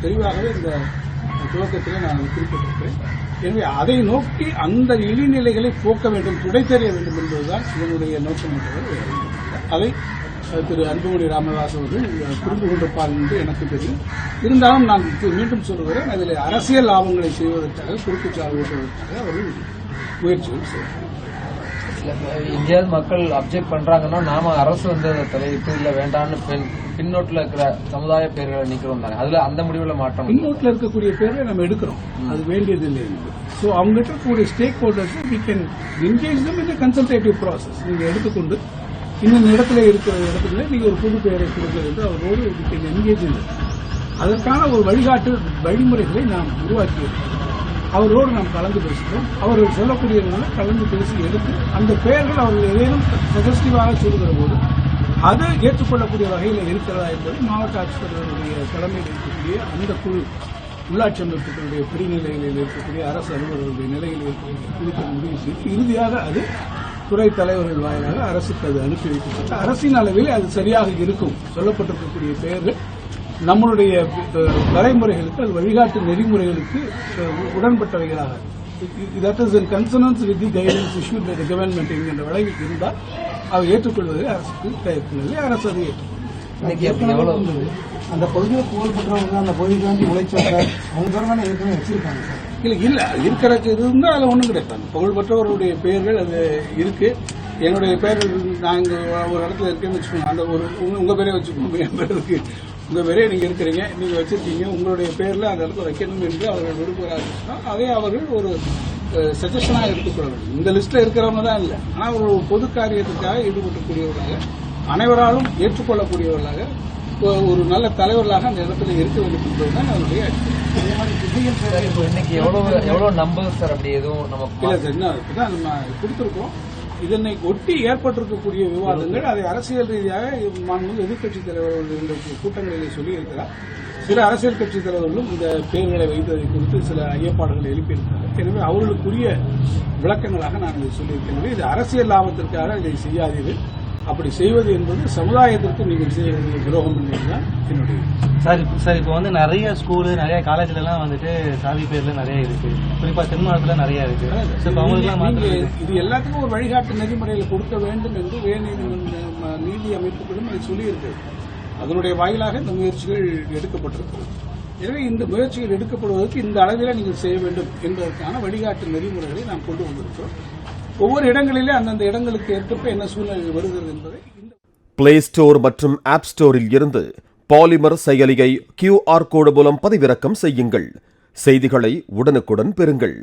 தெளிவாகவே இந்த துவக்கத்திலே நான் குறிப்பிட்டிருக்கிறேன். எனவே அதை நோக்கி அந்த இழிநிலைகளை போக்க வேண்டும், துடைத்தெறிய வேண்டும் என்பதுதான் இதனுடைய நோக்கம் என்பது. அதை திரு அன்புமணி ராமதாஸ் அவர்கள் புரிந்து கொண்டிருப்பார் என்று எனக்கு தெரியும். இருந்தாலும் நான் மீண்டும் சொல்கிறேன், அதில் அரசியல் லாபங்களை செய்வதற்காக குறுக்குச்சாலை ஓட்டுவதற்காக அவர்கள் முயற்சிகள் செய்வார்கள். எங்கேயாவது மக்கள் அப்செக்ட் பண்றாங்கன்னா நாம அரசு வந்து தலையிட்டு இல்ல வேண்டாம்னு பின்னோட்டில் இருக்கிற சமுதாய பேர்களை நீக்கிறோம் தானே, அதுல அந்த முடிவுல மாற்றம். பின்னோட்டில் இருக்கக்கூடிய பேர்களை நம்ம எடுக்கிறோம், அது வேண்டியது இல்லை. ஸோ அவங்க இருக்கக்கூடிய stakeholders we can engage them in consultative process. நீங்க எடுத்துக்கொண்டு இன்னும் இடத்துல இருக்கிற இடத்துல நீங்க ஒரு புது பெயரை கொடுக்கிறது என்று அவரோடு வி கேன் என்கேஜ் இல்லை. அதற்கான ஒரு வழிகாட்டு வழிமுறைகளை நாம் உருவாக்கியிருக்கிறோம். அவரோடு நாம் கலந்து பேசுகிறோம். அவர்கள் சொல்லக்கூடியவர்களை கலந்து பேசி எடுத்து அந்த பெயர்கள் அவர்கள் ஏதேனும் சஜஸ்டிவாக சொல்லுகிற போது அது ஏற்றுக்கொள்ளக்கூடிய வகையில் இருக்கிறதா என்பதை மாவட்ட ஆட்சித்தலைவருடைய தலைமையில் இருக்கக்கூடிய அந்த குழு, உள்ளாட்சி அமைப்புகளுடைய பிரிநிலைகளில் இருக்கக்கூடிய அரசு அலுவலர்களுடைய நிலையில் இருக்கக்கூடிய குழுக்கள் முடிவு செய்து இறுதியாக அது துறை தலைவர்கள் வாயிலாக அரசுக்கு அது அனுப்பி வைக்கப்பட்டு அரசின் அளவில் அது சரியாக இருக்கும். சொல்லப்பட்டிருக்கக்கூடிய பெயர்கள் நம்மளுடைய வரைமுறைகளுக்கு அது வழிகாட்டு நெறிமுறைகளுக்கு உடன்பட்டவைகளாக that is in consonance with the guidance issued by the government என்கின்ற விளைவுக்கு இருந்தால் அவை ஏற்றுக்கொள்வதில் அரசுக்கு தயக்கமில்லை. அரசு அதை ஏற்றுக்கொள்ளும். அந்த பகுதியில் புகழ்பெற்றவங்க அந்த பகுதிக்கு வேண்டி உழைச்சவங்க அவங்க தரமான ஏற்கனவே வச்சிருக்காங்க சார். இல்ல இருக்கிறக்கு இருந்தால் அதில் ஒன்றும் கிடைப்பாங்க. புகழ்பெற்றவருடைய பெயர்கள் அது இருக்கு. என்னுடைய பெயர்கள் நான் இங்க ஒரு இடத்துல இருக்கேன்னு வச்சுக்கோங்க, அந்த ஒரு உங்க பேரே வச்சுக்கோங்க, என் பேர் இருக்கு, உங்க பேரே நீங்க இருக்கிறீங்க, நீங்க வச்சிருக்கீங்க, உங்களுடைய பேர்ல அந்த இடத்துல வைக்கணும் என்று அவர்கள் விரும்புகிறார்கள். அதை அவர்கள் ஒரு சஜஷனாக எடுத்துக்கொள்ள வேண்டும். இந்த லிஸ்ட்ல இருக்கிறவங்க தான் இல்லை, ஆனால் ஒரு பொது காரியத்துக்காக ஈடுபட்டக்கூடியவர்களாக அனைவராலும் ஏற்றுக்கொள்ளக்கூடியவர்களாக ஒரு நல்ல தலைவர்களாக அந்த இடத்துல இருக்க வேண்டும் என்பதுதான் அவருடைய இன்னைக்கு எவ்வளவு நம்பர் சார் அப்படி எதுவும் நமக்கு என்ன நம்ம கொடுத்திருக்கோம். இதனை ஒட்டி ஏற்பட்டிருக்கக்கூடிய விவாதங்கள் அதை அரசியல் ரீதியாக எதிர்க்கட்சித் தலைவர்கள் இந்த கூட்டங்களிலே சொல்லியிருக்கிறார். சில அரசியல் கட்சித் தலைவர்களும் இந்த பெயர்களை வைத்ததை குறித்து சில ஐயப்பாடுகளை எழுப்பியிருக்கிறார்கள். எனவே அவர்களுக்குரிய விளக்கங்களாக நான் இதை சொல்லியிருக்கிறேன். இது அரசியல் லாபத்திற்காக இதை செய்யாதீர்கள். அப்படி செய்வது என்பது சமுதாயத்திற்கு நீங்கள் செய்ய வேண்டிய துரோகம் என்பதுதான் என்னுடைய சார். இப்போ வந்து நிறைய ஸ்கூலு நிறைய காலேஜ்ல எல்லாம் வந்துட்டு சாதி பேர்ல நிறைய இருக்கு, குறிப்பா தென்மாவட்டத்துல நிறைய இருக்கு. இது எல்லாத்துக்கும் ஒரு வழிகாட்டு நெறிமுறையில் கொடுக்க வேண்டும் என்று நீதி அமைப்புகளும் அதை சொல்லியிருக்கிறது. அதனுடைய வாயிலாக இந்த முயற்சிகள் எடுக்கப்பட்டிருக்கிறது. எனவே இந்த முயற்சிகள் எடுக்கப்படுவதற்கு இந்த அளவில் நீங்கள் செய்ய வேண்டும் என்பதற்கான வழிகாட்டு நெறிமுறைகளை நாம் கொண்டு வந்திருக்கிறோம். ஒவ்வொரு இடங்களிலே அந்தந்த இடங்களுக்கு ஏற்ப என்ன சூழ்நிலை வருகிறது என்பதை பிளே ஸ்டோர் மற்றும் ஆப் ஸ்டோரில் இருந்து பாலிமர் செயலியை QR கோடு மூலம் பதிவிறக்கம் செய்யுங்கள். செய்திகளை உடனுக்குடன் பெறுங்கள்.